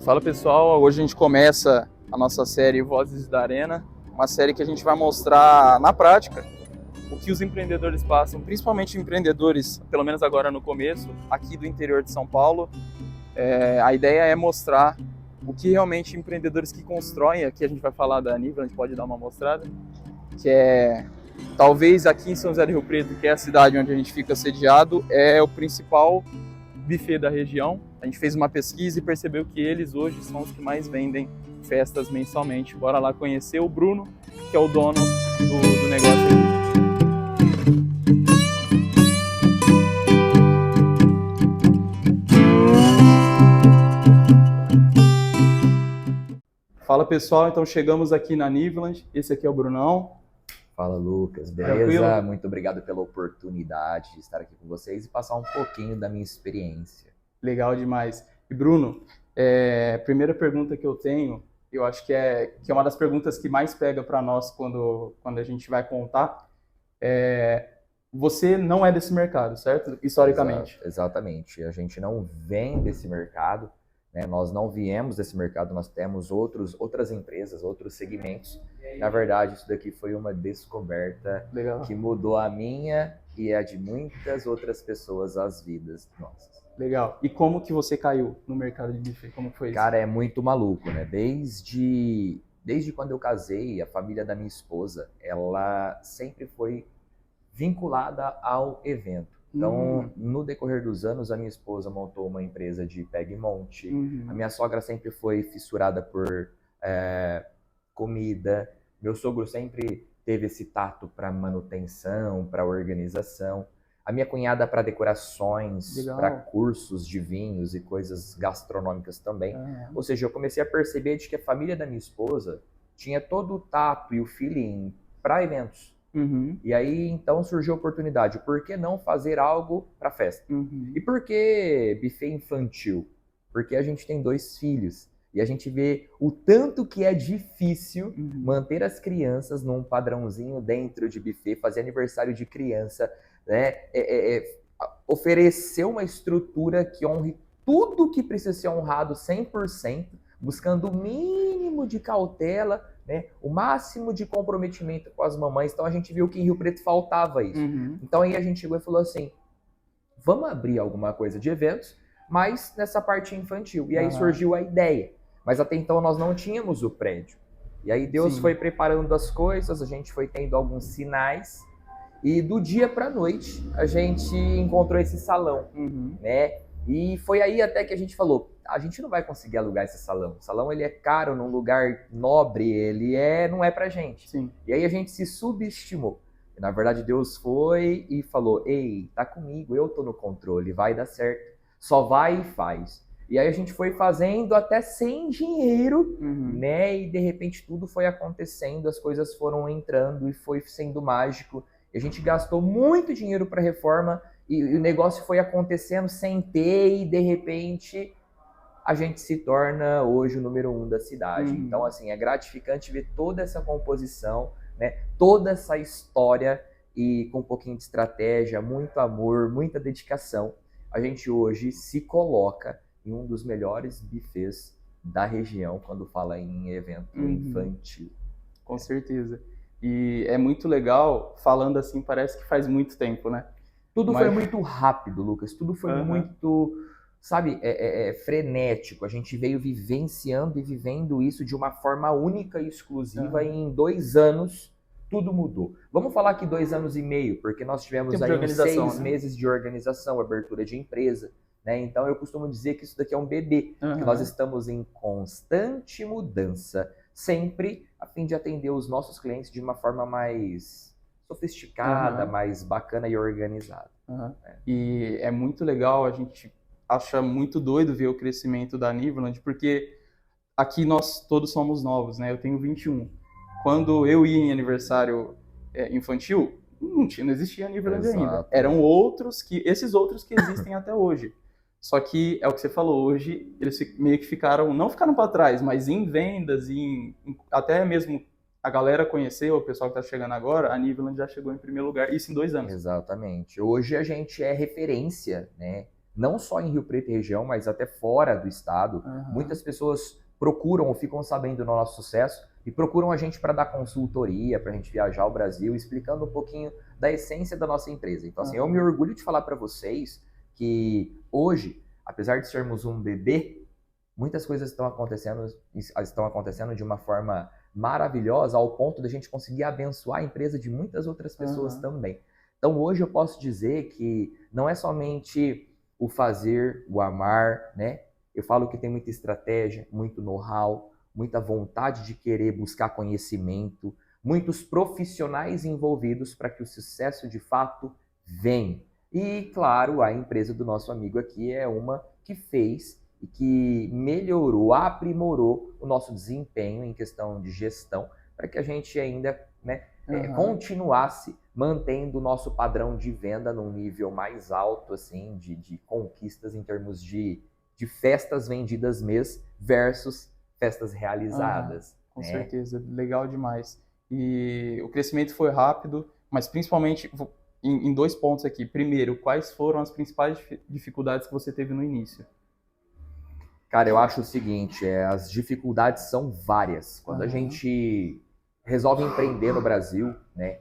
Fala pessoal, hoje a gente começa a nossa série Vozes da Arena, uma série que a gente vai mostrar na prática o que os empreendedores passam, principalmente empreendedores, pelo menos agora no começo, aqui do interior de São Paulo. A ideia é mostrar o que realmente empreendedores que constroem, aqui a gente vai falar da Nível, a gente pode dar uma mostrada, que é talvez aqui em São José do Rio Preto, que é a cidade onde a gente fica sediado, é o principal buffet da região. A gente fez uma pesquisa e percebeu que eles hoje são os que mais vendem festas mensalmente. Bora lá conhecer o Bruno, que é o dono do negócio aqui. Fala pessoal, então chegamos aqui na Niveland. Esse aqui é o Brunão. Fala Lucas, beleza? Tranquilo? Muito obrigado pela oportunidade de estar aqui com vocês e passar um pouquinho da minha experiência. Legal demais. E Bruno, a primeira pergunta que eu tenho, eu acho que é uma das perguntas que mais pega para nós quando a gente vai contar. Você não é desse mercado, certo? Historicamente. Exatamente. A gente não vem desse mercado, né? Nós não viemos desse mercado, nós temos outras empresas, outros segmentos. Na verdade, isso daqui foi uma descoberta Legal. que mudou a minha e a de muitas outras pessoas, as vidas nossas. Legal. E como que você caiu no mercado de buffet? Como foi isso? Cara, é muito maluco, né? Desde quando eu casei, a família da minha esposa, ela sempre foi vinculada ao evento. Então, no decorrer dos anos, a minha esposa montou uma empresa de pega e monte. A minha sogra sempre foi fissurada por comida. Meu sogro sempre teve esse tato para manutenção, para organização. A minha cunhada para decorações, para cursos de vinhos e coisas gastronômicas também. Ou seja, eu comecei a perceber de que a família da minha esposa tinha todo o tato e o feeling para eventos. E aí, então, surgiu a oportunidade. Por que não fazer algo para festa? E por que buffet infantil? Porque a gente tem 2 filhos. E a gente vê o tanto que é difícil manter as crianças num padrãozinho dentro de buffet, fazer aniversário de criança, né? Oferecer uma estrutura que honre tudo que precisa ser honrado 100%, buscando o mínimo de cautela, né? O máximo de comprometimento com as mamães. Então a gente viu que em Rio Preto faltava isso. Então aí a gente chegou e falou assim, vamos abrir alguma coisa de eventos, mas nessa parte infantil. E aí surgiu a ideia. Mas até então nós não tínhamos o prédio. E aí Deus foi preparando as coisas, a gente foi tendo alguns sinais. E do dia para a noite a gente encontrou esse salão, né? E foi aí até que a gente falou, a gente não vai conseguir alugar esse salão. O salão ele é caro num lugar nobre, não é pra gente. E aí a gente se subestimou. E, na verdade Deus foi e falou, ei, tá comigo, eu tô no controle, vai dar certo. Só vai e faz. E aí a gente foi fazendo até sem dinheiro, né? E de repente tudo foi acontecendo, as coisas foram entrando e foi sendo mágico. E a gente gastou muito dinheiro para reforma e o negócio foi acontecendo sem ter e de repente a gente se torna hoje o número 1 da cidade. Então assim, é gratificante ver toda essa composição, né? Toda essa história e com um pouquinho de estratégia, muito amor, muita dedicação. A gente hoje se coloca em um dos melhores buffets da região quando fala em evento infantil. Com certeza. E é muito legal, falando assim, parece que faz muito tempo, né? Tudo foi muito rápido, Lucas. Tudo foi muito, sabe, frenético. A gente veio vivenciando e vivendo isso de uma forma única e exclusiva e em 2 anos tudo mudou. Vamos falar aqui 2 anos e meio, porque nós tivemos aí uns 6 meses de organização, abertura de empresa. Né? Então eu costumo dizer que isso daqui é um bebê, que nós estamos em constante mudança, sempre a fim de atender os nossos clientes de uma forma mais sofisticada, mais bacana e organizada. E é muito legal, a gente acha muito doido ver o crescimento da Niveland, porque aqui nós todos somos novos, né? Eu tenho 21. Quando eu ia em aniversário infantil, não existia Niveland ainda. Eram esses outros que existem até hoje. Só que é o que você falou, hoje eles meio que não ficaram para trás, mas em vendas, até mesmo a galera conheceu, o pessoal que está chegando agora, a Niveland já chegou em primeiro lugar, isso em 2 anos. Exatamente. Hoje a gente é referência, né, não só em Rio Preto e região, mas até fora do estado. Muitas pessoas procuram ou ficam sabendo do nosso sucesso e procuram a gente para dar consultoria, para a gente viajar ao Brasil, explicando um pouquinho da essência da nossa empresa. Então, assim, eu me orgulho de falar para vocês que hoje, apesar de sermos um bebê, muitas coisas estão acontecendo de uma forma maravilhosa, ao ponto da gente conseguir abençoar a empresa de muitas outras pessoas também. Então, hoje eu posso dizer que não é somente o fazer, o amar, né? Eu falo que tem muita estratégia, muito know-how, muita vontade de querer buscar conhecimento, muitos profissionais envolvidos para que o sucesso de fato venha. E, claro, a empresa do nosso amigo aqui é uma que fez e que melhorou, aprimorou o nosso desempenho em questão de gestão para que a gente ainda, né, continuasse mantendo o nosso padrão de venda num nível mais alto, assim, de conquistas em termos de festas vendidas mês versus festas realizadas. Com certeza, legal demais. E o crescimento foi rápido, mas principalmente em 2 pontos aqui. Primeiro, quais foram as principais dificuldades que você teve no início? Cara, eu acho o seguinte, as dificuldades são várias. Quando a gente resolve empreender no Brasil, né,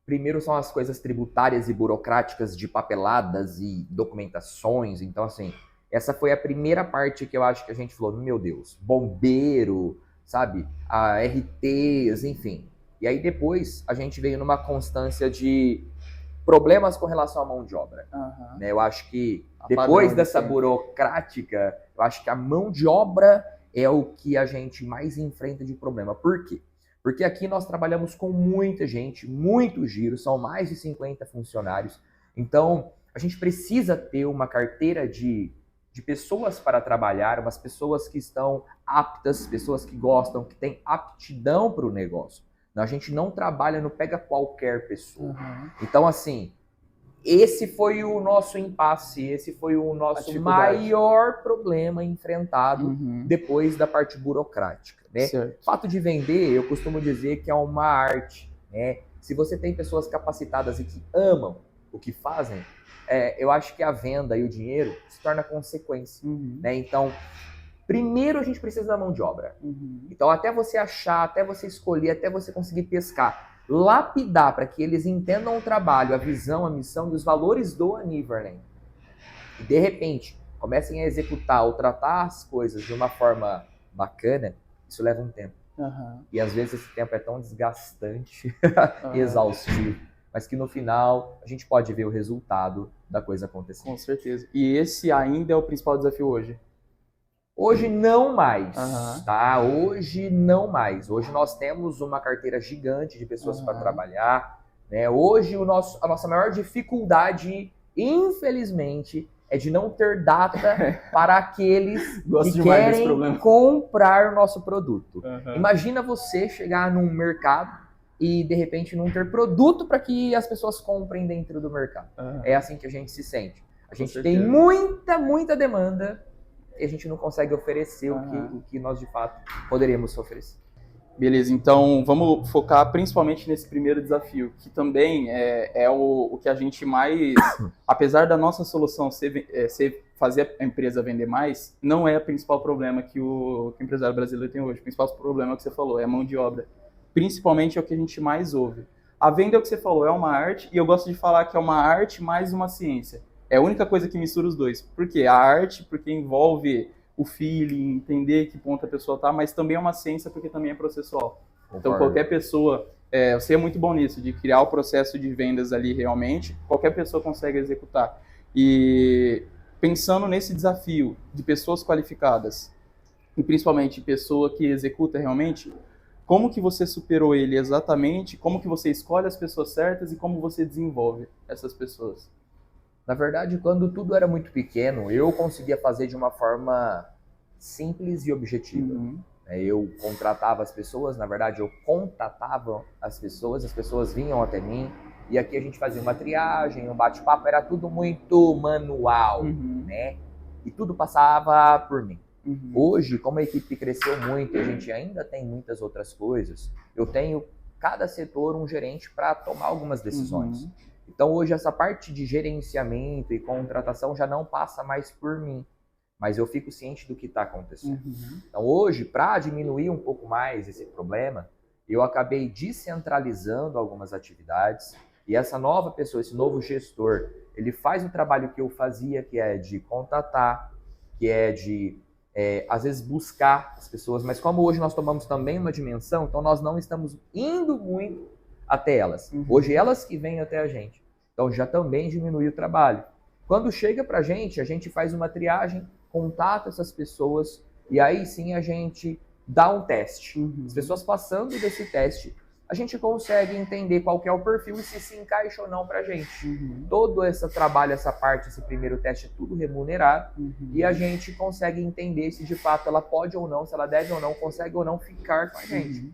primeiro são as coisas tributárias e burocráticas de papeladas e documentações. Então, assim, essa foi a primeira parte que eu acho que a gente falou, meu Deus, bombeiro, sabe, a RTs, enfim. E aí depois a gente veio numa constância de problemas com relação à mão de obra. Né? Eu acho que depois dessa burocrática, eu acho que a mão de obra é o que a gente mais enfrenta de problema. Por quê? Porque aqui nós trabalhamos com muita gente, muito giro, são mais de 50 funcionários. Então, a gente precisa ter uma carteira de pessoas para trabalhar, umas pessoas que estão aptas, pessoas que gostam, que têm aptidão para o negócio. A gente não trabalha no pega qualquer pessoa. Então, assim, esse foi o nosso impasse, esse foi o nosso maior problema enfrentado depois da parte burocrática. Né? Fato de vender, eu costumo dizer que é uma arte. Né? Se você tem pessoas capacitadas e que amam o que fazem, eu acho que a venda e o dinheiro se torna consequência. Né? Então, primeiro a gente precisa da mão de obra. Então, até você achar, até você escolher, até você conseguir pescar, lapidar para que eles entendam o trabalho, a visão, a missão e os valores do Aniverland. E, de repente, comecem a executar ou tratar as coisas de uma forma bacana, isso leva um tempo. E, às vezes, esse tempo é tão desgastante e exaustivo, mas que, no final, a gente pode ver o resultado da coisa acontecendo. Com certeza. E esse ainda é o principal desafio hoje? Hoje não mais, tá? Hoje não mais. Hoje nós temos uma carteira gigante de pessoas para trabalhar, né? Hoje a nossa maior dificuldade, infelizmente, é de não ter data para aqueles que querem comprar o nosso produto. Imagina você chegar num mercado e, de repente, não ter produto para que as pessoas comprem dentro do mercado. É assim que a gente se sente. A gente tem muita demanda e a gente não consegue oferecer o que nós, de fato, poderíamos oferecer. Beleza, então vamos focar principalmente nesse primeiro desafio, que também é o que a gente mais, apesar da nossa solução ser fazer a empresa vender mais, não é o principal problema que o empresário brasileiro tem hoje. O principal problema que você falou é a mão de obra. Principalmente é o que a gente mais ouve. A venda é o que você falou, é uma arte, e eu gosto de falar que é uma arte mais uma ciência. É a única coisa que mistura os dois. Por quê? A arte, porque envolve o feeling, entender que ponto a pessoa tá, mas também é uma ciência porque também é processual. Então, qualquer pessoa, você é muito bom nisso, de criar o processo de vendas ali realmente, qualquer pessoa consegue executar. E pensando nesse desafio de pessoas qualificadas, e principalmente pessoa que executa realmente, como que você superou ele exatamente, como que você escolhe as pessoas certas e como você desenvolve essas pessoas? Na verdade, quando tudo era muito pequeno, eu conseguia fazer de uma forma simples e objetiva. Eu contratava as pessoas, na verdade, eu contatava as pessoas vinham até mim, e aqui a gente fazia uma triagem, um bate-papo, era tudo muito manual, né? E tudo passava por mim. Hoje, como a equipe cresceu muito e a gente ainda tem muitas outras coisas, eu tenho cada setor um gerente para tomar algumas decisões. Então hoje essa parte de gerenciamento e contratação já não passa mais por mim, mas eu fico ciente do que está acontecendo. Então hoje, para diminuir um pouco mais esse problema, eu acabei descentralizando algumas atividades e essa nova pessoa, esse novo gestor, ele faz o trabalho que eu fazia, que é de contatar, que é de, às vezes, buscar as pessoas, mas como hoje nós tomamos também uma dimensão, então nós não estamos indo muito até elas. Hoje elas que vêm até a gente. Então já também diminui o trabalho. Quando chega pra gente, a gente faz uma triagem, contata essas pessoas e aí sim a gente dá um teste. As pessoas passando desse teste, a gente consegue entender qual que é o perfil e se encaixa ou não pra gente. Todo esse trabalho, essa parte, esse primeiro teste é tudo remunerado e a gente consegue entender se de fato ela pode ou não, se ela deve ou não, consegue ou não ficar com a gente.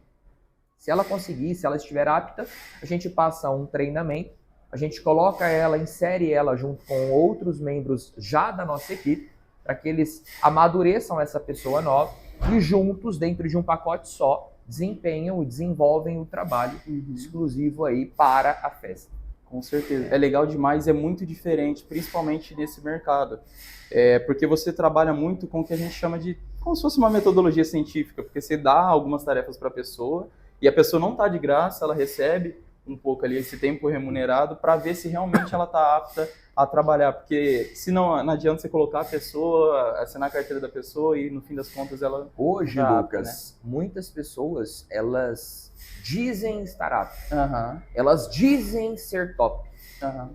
Se ela conseguir, se ela estiver apta, a gente passa um treinamento, a gente coloca ela, insere ela junto com outros membros já da nossa equipe, para que eles amadureçam essa pessoa nova e juntos, dentro de um pacote só, desempenham e desenvolvem o trabalho exclusivo aí para a festa. Com certeza. É legal demais, é muito diferente, principalmente nesse mercado. Porque você trabalha muito com o que a gente chama de como se fosse uma metodologia científica, porque você dá algumas tarefas para a pessoa e a pessoa não está de graça, ela recebe um pouco ali esse tempo remunerado para ver se realmente ela está apta a trabalhar, porque senão não adianta você colocar a pessoa, assinar a carteira da pessoa e no fim das contas ela... Hoje, tá Lucas, apta, né? muitas pessoas, elas dizem estar aptas, elas dizem ser top,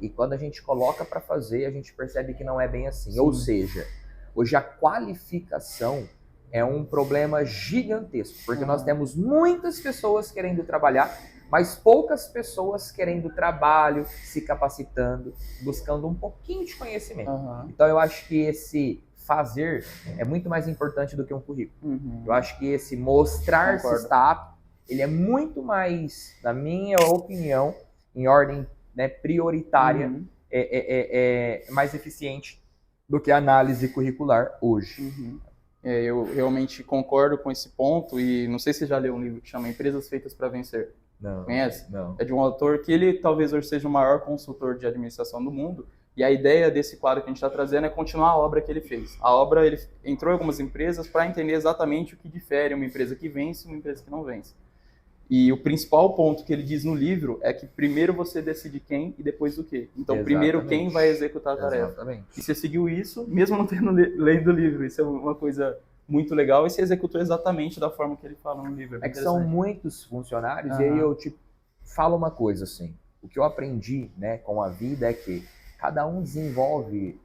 e quando a gente coloca para fazer, a gente percebe que não é bem assim. Sim. Ou seja, hoje a qualificação é um problema gigantesco, porque nós temos muitas pessoas querendo trabalhar, mas poucas pessoas querendo trabalho, se capacitando, buscando um pouquinho de conhecimento. Então eu acho que esse fazer é muito mais importante do que um currículo. Eu acho que esse mostrar se está apto, ele é muito mais, na minha opinião, em ordem, né, prioritária, mais eficiente do que a análise curricular hoje. Eu realmente concordo com esse ponto e não sei se você já leu um livro que chama Empresas Feitas para Vencer. Não. Conhece? Não. É de um autor que ele talvez hoje seja o maior consultor de administração do mundo e a ideia desse quadro que a gente está trazendo é continuar a obra que ele fez. A obra, ele entrou em algumas empresas para entender exatamente o que difere uma empresa que vence e uma empresa que não vence. E o principal ponto que ele diz no livro é que primeiro você decide quem e depois o quê. Então, primeiro quem vai executar a tarefa. Exatamente. E você seguiu isso, mesmo não tendo lido o livro. Isso é uma coisa muito legal e você executou exatamente da forma que ele fala no livro. É que são muitos funcionários e aí eu te falo uma coisa assim. O que eu aprendi, né, com a vida é que cada um desenvolve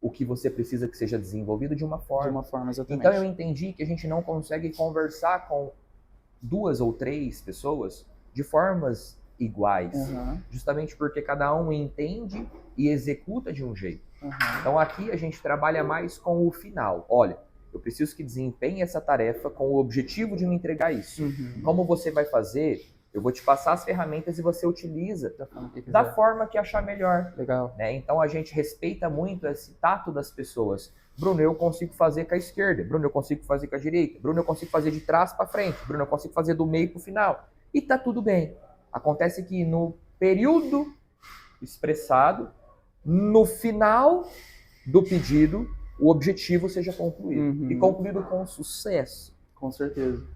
o que você precisa que seja desenvolvido de uma forma. De uma forma, exatamente. Então eu entendi que a gente não consegue conversar com 2 ou 3 pessoas de formas iguais, justamente porque cada um entende e executa de um jeito. Então aqui a gente trabalha mais com o final. Olha, eu preciso que desempenhe essa tarefa com o objetivo de me entregar isso. Como você vai fazer? Eu vou te passar as ferramentas e você utiliza da forma que achar melhor. Legal. Né? Então a gente respeita muito esse tato das pessoas. Bruno, eu consigo fazer com a esquerda. Bruno, eu consigo fazer com a direita. Bruno, eu consigo fazer de trás para frente. Bruno, eu consigo fazer do meio para o final. E tá tudo bem. Acontece que no período expressado, no final do pedido, o objetivo seja concluído. E concluído com sucesso. Com certeza.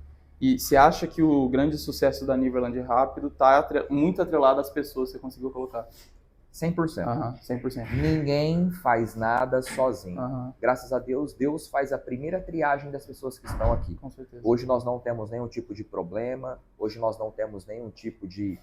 E você acha que o grande sucesso da Niverland Rápido está muito atrelado às pessoas que você conseguiu colocar? 100%. 100%. Ninguém faz nada sozinho. Graças a Deus, Deus faz a primeira triagem das pessoas que estão aqui. Com certeza. Hoje nós não temos nenhum tipo de problema, hoje nós não temos nenhum tipo de,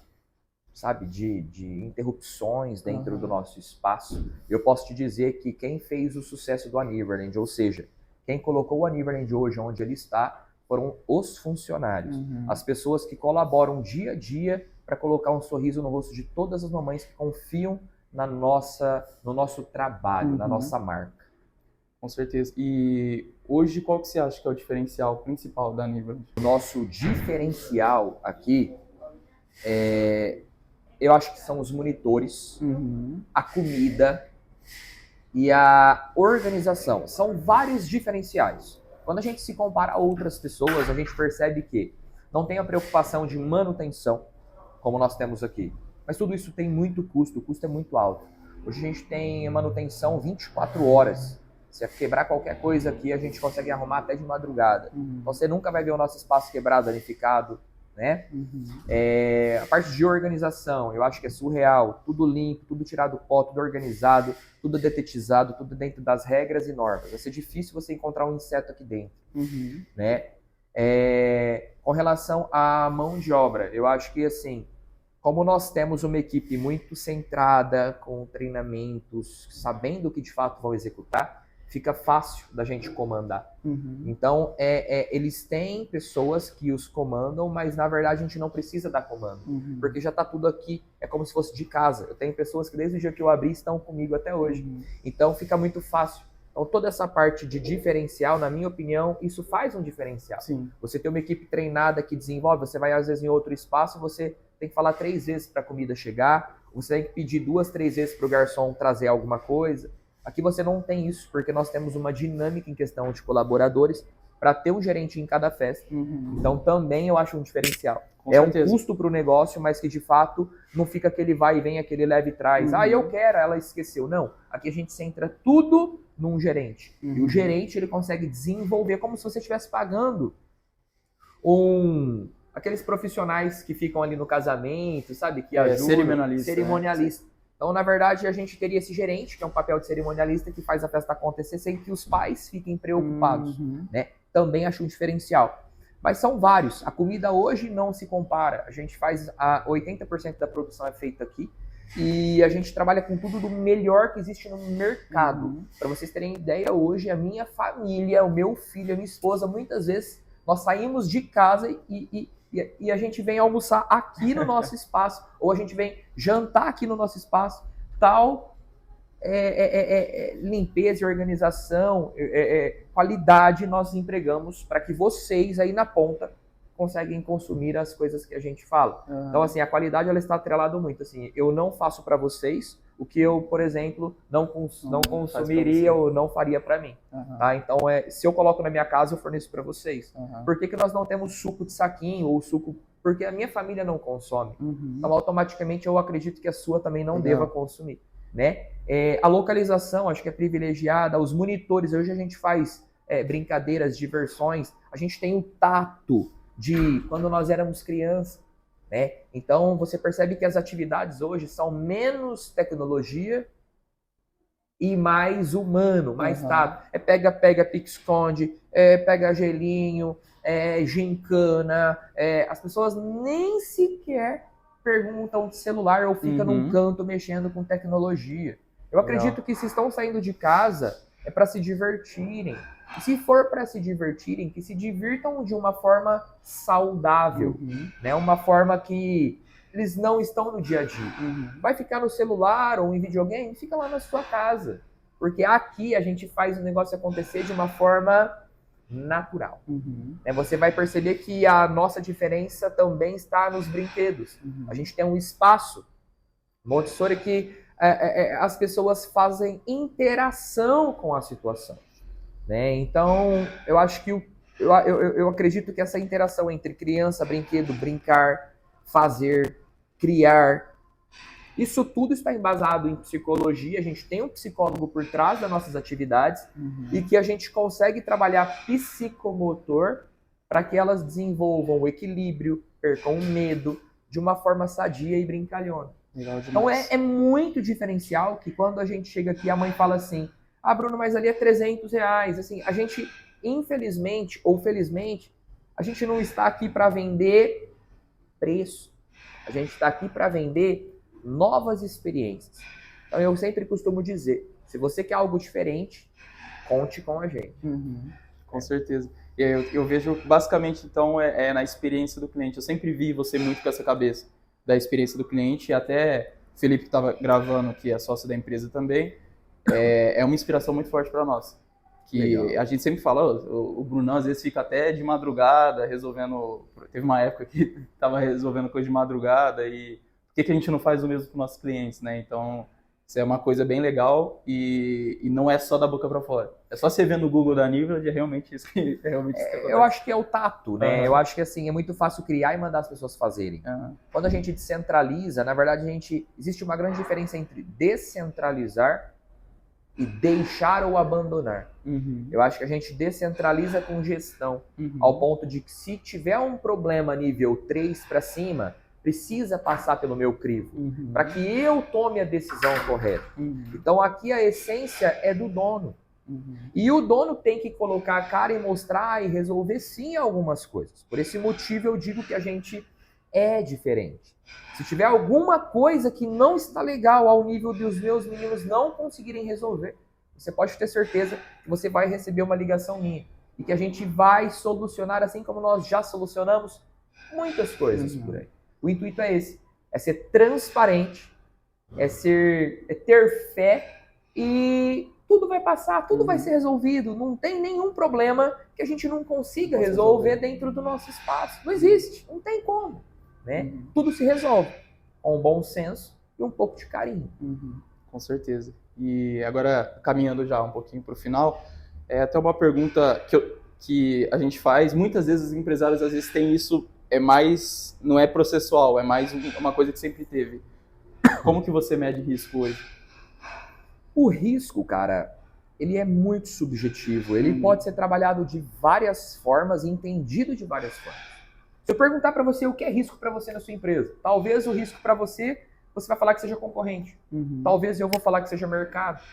sabe, de interrupções dentro do nosso espaço. Eu posso te dizer que quem fez o sucesso do Aniverland, ou seja, quem colocou o Aniverland hoje onde ele está, foram os funcionários. As pessoas que colaboram dia a dia para colocar um sorriso no rosto de todas as mamães que confiam no nosso trabalho, na nossa marca. Com certeza. E hoje qual que você acha que é o diferencial principal da Niverland? O nosso diferencial aqui eu acho que são os monitores, a comida e a organização. São vários diferenciais. Quando a gente se compara a outras pessoas, a gente percebe que não tem a preocupação de manutenção, como nós temos aqui. Mas tudo isso tem muito custo, o custo é muito alto. Hoje a gente tem manutenção 24 horas. Se quebrar qualquer coisa aqui, a gente consegue arrumar até de madrugada. Então você nunca vai ver o nosso espaço quebrado, danificado, né? A parte de organização, eu acho que é surreal. Tudo limpo, tudo tirado do pó, tudo organizado, tudo detetizado, tudo dentro das regras e normas. Vai ser difícil você encontrar um inseto aqui dentro, né? Com relação à mão de obra, eu acho que assim, como nós temos uma equipe muito centrada, com treinamentos, sabendo o que de fato vão executar, fica fácil da gente comandar. Então, eles têm pessoas que os comandam, mas na verdade a gente não precisa dar comando, porque já está tudo aqui, é como se fosse de casa. Eu tenho pessoas que desde o dia que eu abri estão comigo até hoje. Então fica muito fácil. Então toda essa parte de diferencial, na minha opinião, isso faz um diferencial. Sim. Você tem uma equipe treinada que desenvolve, você vai às vezes em outro espaço, você tem que falar 3 vezes para a comida chegar, você tem que pedir 2, 3 vezes para o garçom trazer alguma coisa. Aqui você não tem isso, porque nós temos uma dinâmica em questão de colaboradores para ter um gerente em cada festa. Então também eu acho um diferencial. Com é certeza. Um custo para o negócio, mas que de fato não fica aquele vai e vem, aquele leve e traz. Ah, eu quero, ela esqueceu. Não, aqui a gente centra tudo num gerente. E o gerente ele consegue desenvolver como se você estivesse pagando aqueles profissionais que ficam ali no casamento, sabe? Que ajudam. Cerimonialista. Né? Então, na verdade, a gente teria esse gerente, que é um papel de cerimonialista, que faz a festa acontecer sem que os pais fiquem preocupados. Né? Também acho um diferencial. Mas são vários. A comida hoje não se compara. A gente faz 80% da produção é feita aqui. E a gente trabalha com tudo do melhor que existe no mercado. Para vocês terem ideia, hoje a minha família, o meu filho, a minha esposa, muitas vezes nós saímos de casa e a gente vem almoçar aqui no nosso espaço, ou a gente vem jantar aqui no nosso espaço. Tal limpeza e organização, qualidade nós empregamos para que vocês aí na ponta conseguem consumir as coisas que a gente fala. Então, assim, a qualidade ela está atrelada muito. Assim, eu não faço para vocês o que eu, por exemplo, não consumiria ou não faria para mim. Tá? Então, se eu coloco na minha casa, eu forneço para vocês. Por que nós não temos suco de saquinho ou suco... Porque a minha família não consome. Então, automaticamente, eu acredito que a sua também não deva consumir. Né? A localização, acho que é privilegiada. Os monitores, hoje a gente faz brincadeiras, diversões. A gente tem o tato de quando nós éramos crianças, né? Então você percebe que as atividades hoje são menos tecnologia e mais humano, mais tato. Pega, pique-esconde, pega gelinho, gincana. As pessoas nem sequer perguntam de celular ou fica num canto mexendo com tecnologia. Eu acredito que se estão saindo de casa é para se divertirem. E se for para se divertirem, que se divirtam de uma forma saudável, né? Uma forma que eles não estão no dia a dia. Vai ficar no celular ou em videogame? Fica lá na sua casa. Porque aqui a gente faz o negócio acontecer de uma forma natural. Você vai perceber que a nossa diferença também está nos brinquedos. A gente tem um espaço Montessori que as pessoas fazem interação com a situação. Né? Então, eu acho que eu acredito que essa interação entre criança, brinquedo, brincar, fazer, criar, isso tudo está embasado em psicologia. A gente tem um psicólogo por trás das nossas atividades e que a gente consegue trabalhar psicomotor para que elas desenvolvam o equilíbrio, percam o medo de uma forma sadia e brincalhona. Então é muito diferencial que quando a gente chega aqui, a mãe fala assim: ah, Bruno, mas ali é R$300. Assim, a gente, infelizmente ou felizmente, a gente não está aqui para vender preço. A gente está aqui para vender novas experiências. Então eu sempre costumo dizer, se você quer algo diferente, conte com a gente. Com certeza. E eu vejo basicamente, então, na experiência do cliente. Eu sempre vi você muito com essa cabeça da experiência do cliente, e até o Felipe, que estava gravando, que é sócio da empresa também, é uma inspiração muito forte para nós. Que legal. A gente sempre fala, o Brunão às vezes fica até de madrugada resolvendo... Teve uma época que estava resolvendo coisa de madrugada, e por que a gente não faz o mesmo com nossos clientes, né? Então, isso é uma coisa bem legal e não é só da boca para fora. É só você ver no Google da Nivea, é realmente isso que acontece. Eu acho que é o tato, né? Eu acho que assim, é muito fácil criar e mandar as pessoas fazerem. Quando a gente descentraliza, na verdade, existe uma grande diferença entre descentralizar e deixar ou abandonar. Eu acho que a gente descentraliza com gestão, ao ponto de que se tiver um problema nível 3 para cima, precisa passar pelo meu crivo, para que eu tome a decisão correta. Então aqui a essência é do dono. E o dono tem que colocar a cara e mostrar e resolver sim algumas coisas. Por esse motivo eu digo que a gente é diferente. Se tiver alguma coisa que não está legal ao nível dos meus meninos não conseguirem resolver, você pode ter certeza que você vai receber uma ligação minha. E que a gente vai solucionar, assim como nós já solucionamos muitas coisas por aí. O intuito é esse, é ser transparente, é ter fé e tudo vai passar, tudo vai ser resolvido. Não tem nenhum problema que a gente não consiga resolver dentro do nosso espaço. Não existe, não tem como. Né? Tudo se resolve com bom senso e um pouco de carinho. Com certeza. E agora, caminhando já um pouquinho para o final, é até uma pergunta que a gente faz. Muitas vezes os empresários às vezes têm isso, não é processual, é mais uma coisa que sempre teve. Como que você mede risco hoje? O risco, cara, ele é muito subjetivo. Ele pode ser trabalhado de várias formas e entendido de várias formas. Se eu perguntar para você o que é risco para você na sua empresa, talvez o risco para você vai falar que seja concorrente. Talvez eu vou falar que seja mercado.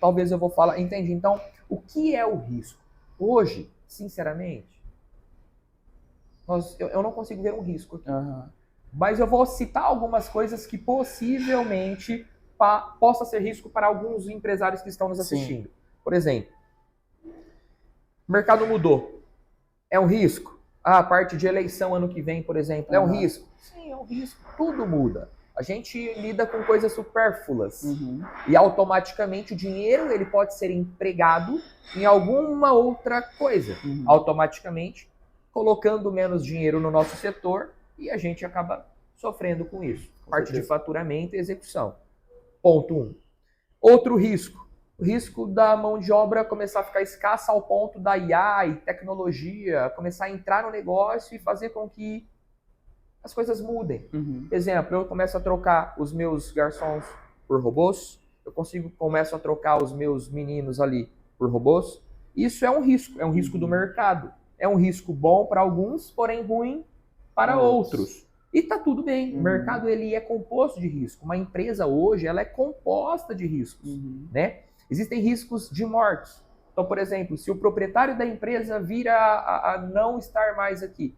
Talvez eu vou falar... Entende? Então, o que é o risco? Hoje, sinceramente, eu não consigo ver um risco aqui. Mas eu vou citar algumas coisas que possivelmente possa ser risco para alguns empresários que estão nos assistindo. Sim. Por exemplo, o mercado mudou. É um risco? A parte de eleição ano que vem, por exemplo, é um risco? Sim, é um risco. Tudo muda. A gente lida com coisas supérfluas. E automaticamente o dinheiro ele pode ser empregado em alguma outra coisa. Automaticamente, colocando menos dinheiro no nosso setor e a gente acaba sofrendo com isso. Parte de faturamento e execução. Ponto 1. Outro risco. O risco da mão de obra começar a ficar escassa ao ponto da IA e tecnologia começar a entrar no negócio e fazer com que as coisas mudem. Exemplo, eu começo a trocar os meus garçons por robôs, começo a trocar os meus meninos ali por robôs. Isso é um risco do mercado. É um risco bom para alguns, porém ruim para outros. E tá tudo bem, o mercado ele é composto de risco. Uma empresa hoje ela é composta de riscos. Né? Existem riscos de mortes. Então, por exemplo, se o proprietário da empresa vira a não estar mais aqui,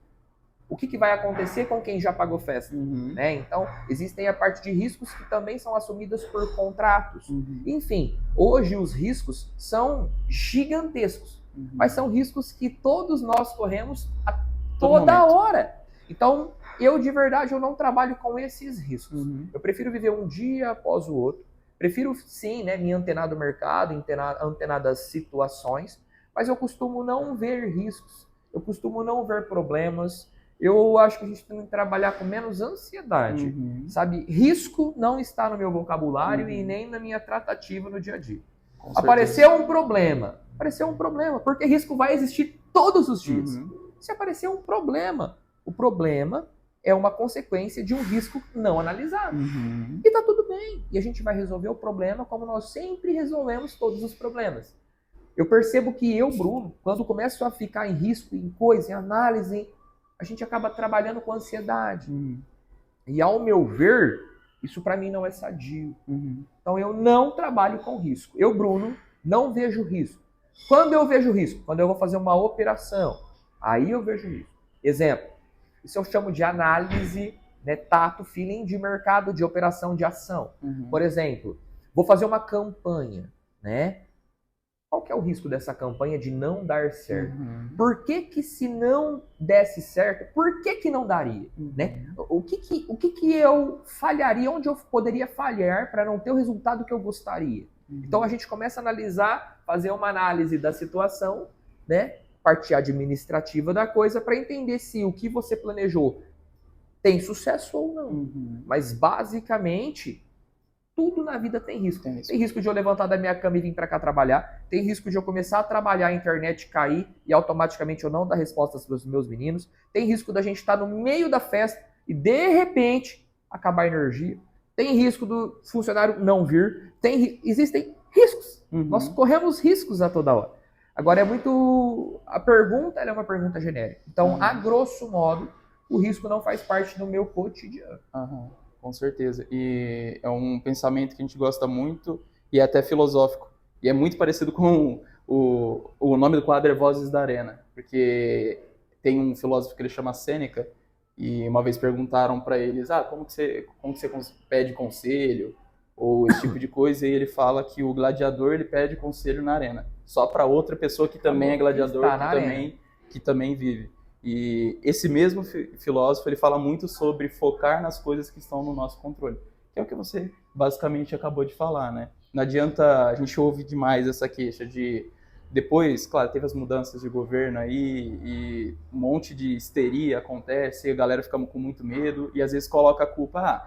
o que vai acontecer com quem já pagou festa? Né? Então, existem a parte de riscos que também são assumidas por contratos. Enfim, hoje os riscos são gigantescos, mas são riscos que todos nós corremos a toda hora. Então, eu de verdade eu não trabalho com esses riscos. Eu prefiro viver um dia após o outro. Prefiro sim, né, me antenar do mercado, antenar das situações, mas eu costumo não ver riscos. Eu costumo não ver problemas. Eu acho que a gente tem que trabalhar com menos ansiedade, sabe? Risco não está no meu vocabulário e nem na minha tratativa no dia a dia. Apareceu um problema, porque risco vai existir todos os dias. Se aparecer um problema, o problema é uma consequência de um risco não analisado. E tá tudo bem. E a gente vai resolver o problema como nós sempre resolvemos todos os problemas. Eu percebo que eu, Bruno, quando começo a ficar em risco, em coisa, em análise, a gente acaba trabalhando com ansiedade. E ao meu ver, isso para mim não é sadio. Então eu não trabalho com risco. Eu, Bruno, não vejo risco. Quando eu vejo risco? Quando eu vou fazer uma operação. Aí eu vejo risco. Exemplo, isso eu chamo de análise, né, tato, feeling de mercado, de operação, de ação. Por exemplo, vou fazer uma campanha, né? Qual que é o risco dessa campanha de não dar certo? Por que se não desse certo, por que não daria? Né? O que eu falharia, onde eu poderia falhar para não ter o resultado que eu gostaria? Então a gente começa a analisar, fazer uma análise da situação, né? Parte administrativa da coisa para entender se o que você planejou tem sucesso ou não. Mas basicamente Tudo na vida tem risco. Tem risco. Tem risco de eu levantar da minha cama e vir para cá trabalhar. Tem risco de eu começar a trabalhar, a internet cair e automaticamente eu não dar respostas para os meus meninos. Tem risco da gente estar no meio da festa e de repente acabar a energia. Tem risco do funcionário não vir. Existem riscos. Nós corremos riscos a toda hora. Agora a pergunta ela é uma pergunta genérica. Então, a grosso modo, o risco não faz parte do meu cotidiano. Com certeza. E é um pensamento que a gente gosta muito e é até filosófico. E é muito parecido com o nome do quadro é Vozes da Arena, porque tem um filósofo que ele chama Sêneca e uma vez perguntaram para eles, como que você pede conselho ou esse tipo de coisa, e ele fala que o gladiador ele pede conselho na arena, só para outra pessoa que também é gladiador, que também vive. E esse mesmo filósofo, ele fala muito sobre focar nas coisas que estão no nosso controle, que é o que você basicamente acabou de falar, né? Não adianta, a gente ouve demais essa queixa de... Depois, claro, teve as mudanças de governo aí e um monte de histeria acontece, a galera fica com muito medo e às vezes coloca a culpa,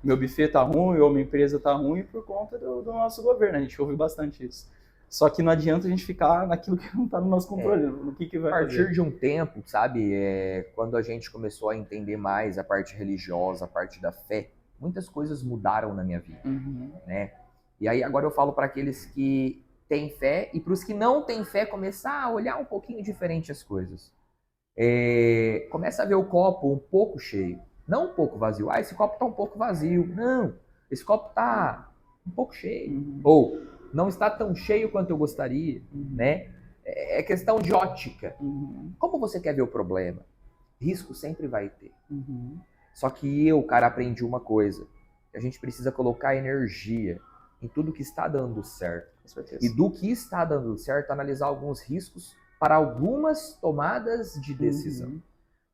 meu buffet tá ruim ou minha empresa tá ruim por conta do nosso governo, a gente ouve bastante isso. Só que não adianta a gente ficar naquilo que não está no nosso controle, no que vai fazer. A partir de um tempo, sabe, quando a gente começou a entender mais a parte religiosa, a parte da fé, muitas coisas mudaram na minha vida, né? E aí agora eu falo para aqueles que têm fé e para os que não têm fé começar a olhar um pouquinho diferente as coisas. Começa a ver o copo um pouco cheio, não um pouco vazio. Esse copo está um pouco vazio. Não, esse copo está um pouco cheio. Ou não está tão cheio quanto eu gostaria, né? É questão de ótica. Como você quer ver o problema? Risco sempre vai ter. Só que eu, cara, aprendi uma coisa. A gente precisa colocar energia em tudo que está dando certo. Com certeza. E do que está dando certo, analisar alguns riscos para algumas tomadas de decisão.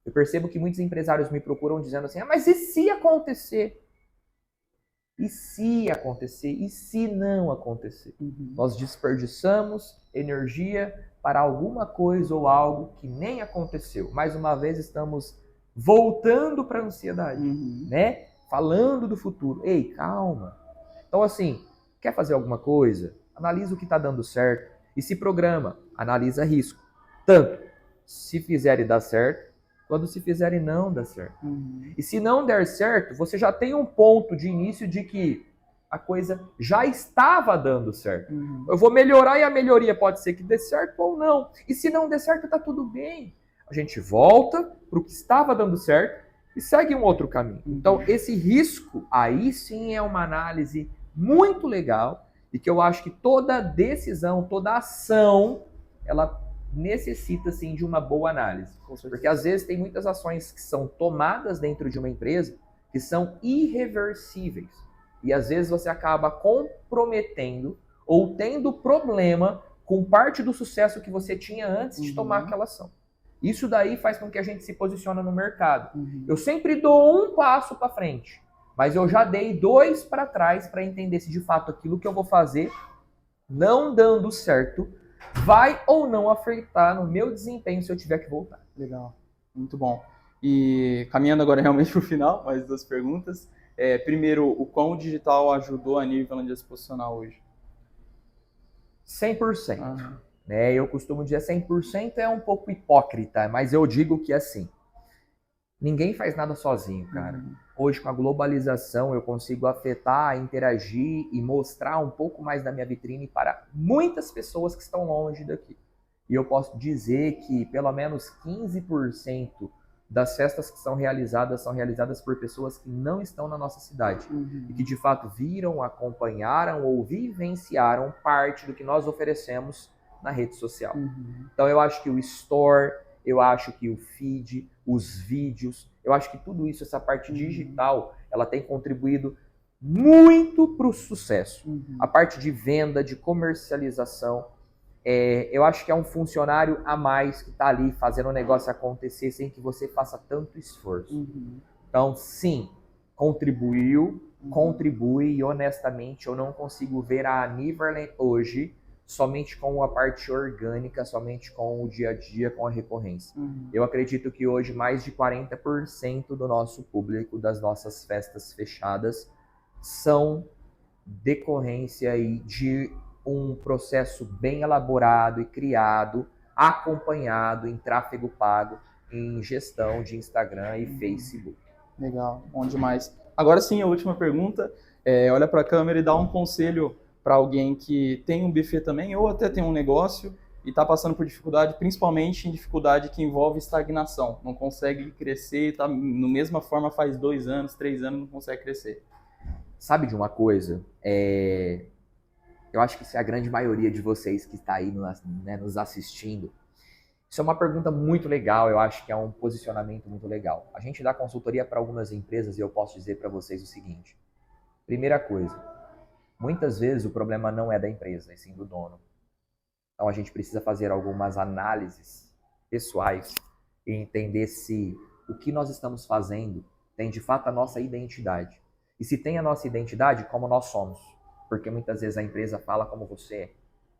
Eu percebo que muitos empresários me procuram dizendo assim, mas e se acontecer? E se acontecer? E se não acontecer? Nós desperdiçamos energia para alguma coisa ou algo que nem aconteceu. Mais uma vez estamos voltando para a ansiedade, né? Falando do futuro. Ei, calma. Então assim, quer fazer alguma coisa? Analisa o que está dando certo e se programa. Analisa risco. Tanto se fizer e dar certo, quando se fizer e não dá certo. E se não der certo, você já tem um ponto de início de que a coisa já estava dando certo. Eu vou melhorar e a melhoria pode ser que dê certo ou não. E se não der certo, tá tudo bem. A gente volta para o que estava dando certo e segue um outro caminho. Então, esse risco, aí sim é uma análise muito legal e que eu acho que toda decisão, toda ação, ela necessita, sim, de uma boa análise. Porque, às vezes, tem muitas ações que são tomadas dentro de uma empresa que são irreversíveis. E, às vezes, você acaba comprometendo ou tendo problema com parte do sucesso que você tinha antes de tomar aquela ação. Isso daí faz com que a gente se posicione no mercado. Eu sempre dou um passo para frente, mas eu já dei 2 para trás para entender se, de fato, aquilo que eu vou fazer, não dando certo, vai ou não afetar no meu desempenho se eu tiver que voltar. Legal, muito bom. E caminhando agora realmente para o final, mais 2 perguntas. Primeiro, o quão o digital ajudou a Niveland a se posicionar hoje? 100%. Eu costumo dizer 100% é um pouco hipócrita, mas eu digo que assim, ninguém faz nada sozinho, cara. Hoje, com a globalização, eu consigo afetar, interagir e mostrar um pouco mais da minha vitrine para muitas pessoas que estão longe daqui. E eu posso dizer que pelo menos 15% das festas que são realizadas por pessoas que não estão na nossa cidade. E que, de fato, viram, acompanharam ou vivenciaram parte do que nós oferecemos na rede social. Então, eu acho que o Store, eu acho que o feed, os vídeos, eu acho que tudo isso, essa parte digital, ela tem contribuído muito para o sucesso. A parte de venda, de comercialização, eu acho que é um funcionário a mais que está ali fazendo o negócio acontecer sem que você faça tanto esforço. Então, sim, contribuiu, contribui e, honestamente, eu não consigo ver a Niveland hoje somente com a parte orgânica, somente com o dia a dia, com a recorrência. Eu acredito que hoje mais de 40% do nosso público, das nossas festas fechadas, são decorrência aí de um processo bem elaborado e criado, acompanhado em tráfego pago, em gestão de Instagram e Facebook. Legal, bom demais. Agora sim, a última pergunta. Olha para a câmera e dá um conselho para alguém que tem um buffet também, ou até tem um negócio e está passando por dificuldade, principalmente em dificuldade que envolve estagnação. Não consegue crescer, está na mesma forma faz 2 anos, 3 anos, não consegue crescer. Sabe de uma coisa? Eu acho que isso é a grande maioria de vocês que está aí nos assistindo. Isso é uma pergunta muito legal, eu acho que é um posicionamento muito legal. A gente dá consultoria para algumas empresas e eu posso dizer para vocês o seguinte. Primeira coisa, muitas vezes o problema não é da empresa, e sim do dono. Então a gente precisa fazer algumas análises pessoais e entender se o que nós estamos fazendo tem de fato a nossa identidade. E se tem a nossa identidade, como nós somos. Porque muitas vezes a empresa fala como você é.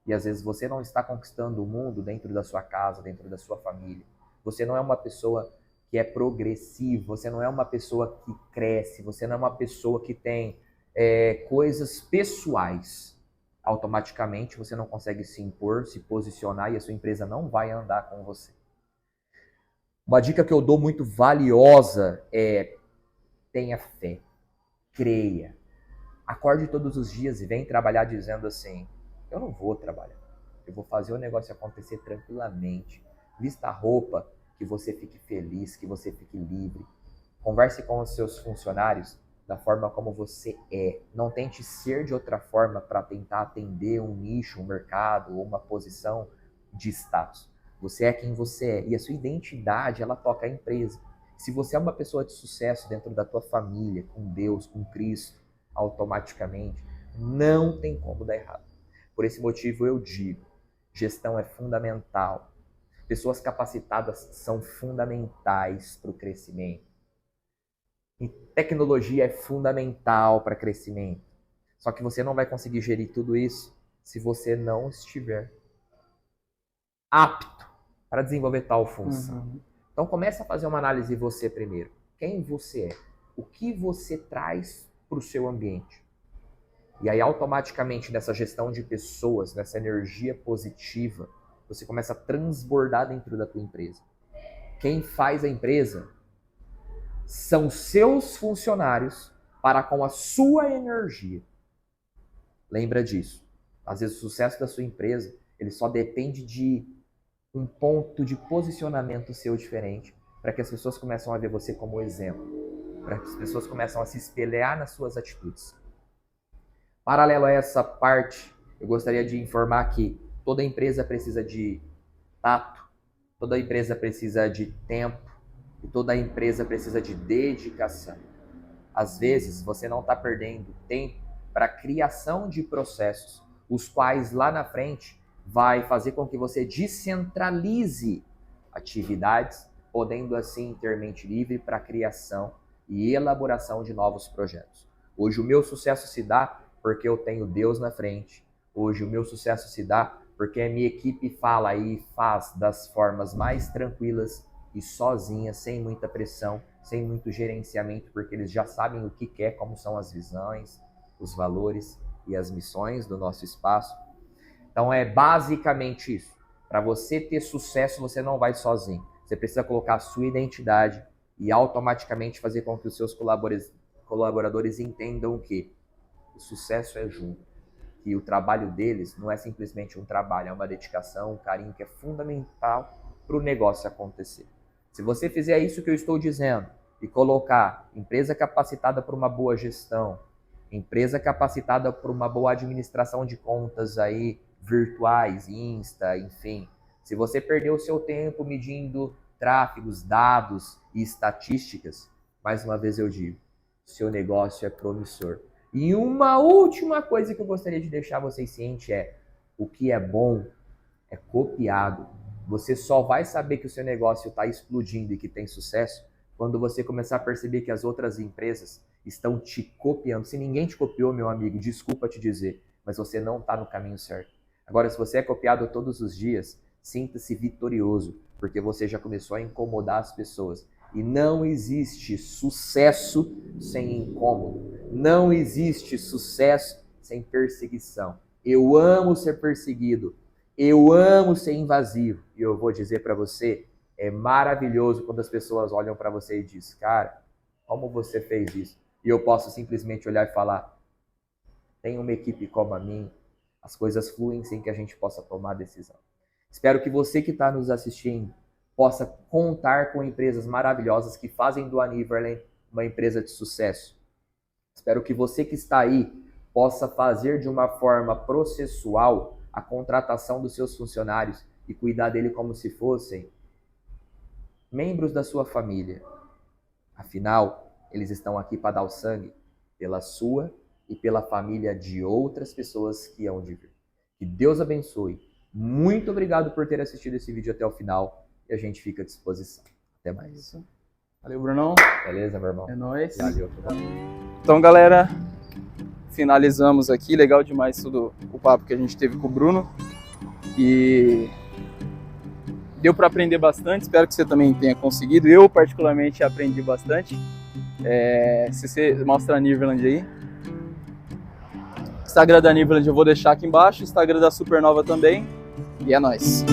E às vezes você não está conquistando o mundo dentro da sua casa, dentro da sua família. Você não é uma pessoa que é progressiva, você não é uma pessoa que cresce, você não é uma pessoa que tem coisas pessoais. Automaticamente você não consegue se impor, se posicionar e a sua empresa não vai andar com você. Uma dica que eu dou muito valiosa é: tenha fé, creia. Acorde todos os dias e vem trabalhar dizendo assim: eu não vou trabalhar, eu vou fazer o negócio acontecer tranquilamente. Vista a roupa que você fique feliz, que você fique livre. Converse com os seus funcionários da forma como você é. Não tente ser de outra forma para tentar atender um nicho, um mercado ou uma posição de status. Você é quem você é e a sua identidade, ela toca a empresa. Se você é uma pessoa de sucesso dentro da tua família, com Deus, com Cristo, automaticamente não tem como dar errado. Por esse motivo eu digo, gestão é fundamental. Pessoas capacitadas são fundamentais para o crescimento. E tecnologia é fundamental para crescimento. Só que você não vai conseguir gerir tudo isso se você não estiver apto para desenvolver tal função. Uhum. Então comece a fazer uma análise de você primeiro. Quem você é? O que você traz para o seu ambiente? E aí automaticamente nessa gestão de pessoas, nessa energia positiva, você começa a transbordar dentro da tua empresa. Quem faz a empresa são seus funcionários para com a sua energia. Lembra disso. Às vezes o sucesso da sua empresa, ele só depende de um ponto de posicionamento seu diferente, para que as pessoas comecem a ver você como exemplo, para que as pessoas comecem a se espelhar nas suas atitudes. Paralelo a essa parte, eu gostaria de informar que toda empresa precisa de tato, toda empresa precisa de tempo e toda empresa precisa de dedicação. Às vezes, você não está perdendo tempo para a criação de processos, os quais lá na frente vai fazer com que você descentralize atividades, podendo assim ter mente livre para a criação e elaboração de novos projetos. Hoje o meu sucesso se dá porque eu tenho Deus na frente. Hoje o meu sucesso se dá porque a minha equipe fala e faz das formas mais tranquilas e sozinha, sem muita pressão, sem muito gerenciamento, porque eles já sabem o que quer, como são as visões, os valores e as missões do nosso espaço. Então é basicamente isso. Para você ter sucesso, você não vai sozinho. Você precisa colocar a sua identidade e automaticamente fazer com que os seus colaboradores entendam que o sucesso é junto. E o trabalho deles não é simplesmente um trabalho, é uma dedicação, um carinho que é fundamental para o negócio acontecer. Se você fizer isso que eu estou dizendo e colocar empresa capacitada por uma boa gestão, empresa capacitada por uma boa administração de contas aí, virtuais, Insta, enfim. Se você perdeu o seu tempo medindo tráfegos, dados e estatísticas, mais uma vez eu digo, seu negócio é promissor. E uma última coisa que eu gostaria de deixar vocês cientes é: o que é bom é copiado. Você só vai saber que o seu negócio está explodindo e que tem sucesso quando você começar a perceber que as outras empresas estão te copiando. Se ninguém te copiou, meu amigo, desculpa te dizer, mas você não está no caminho certo. Agora, se você é copiado todos os dias, sinta-se vitorioso, porque você já começou a incomodar as pessoas. E não existe sucesso sem incômodo. Não existe sucesso sem perseguição. Eu amo ser perseguido. Eu amo ser invasivo. E eu vou dizer para você, é maravilhoso quando as pessoas olham para você e dizem, cara, como você fez isso? E eu posso simplesmente olhar e falar, tem uma equipe como a minha, as coisas fluem sem que a gente possa tomar decisão. Espero que você que está nos assistindo possa contar com empresas maravilhosas que fazem do Aniverland uma empresa de sucesso. Espero que você que está aí possa fazer de uma forma processual a contratação dos seus funcionários e cuidar dele como se fossem membros da sua família. Afinal, eles estão aqui para dar o sangue pela sua e pela família de outras pessoas que hão de vir. Que Deus abençoe. Muito obrigado por ter assistido esse vídeo até o final e a gente fica à disposição. Até mais. Valeu, Brunão. Beleza, meu irmão? É nóis. Valeu. Então, galera, finalizamos aqui. Legal demais tudo o papo que a gente teve com o Bruno. E deu para aprender bastante. Espero que você também tenha conseguido. Eu, particularmente, aprendi bastante. Se você mostra a Aniverland aí. Instagram da Aniverland eu vou deixar aqui embaixo. Instagram da Supernova também. E é nóis.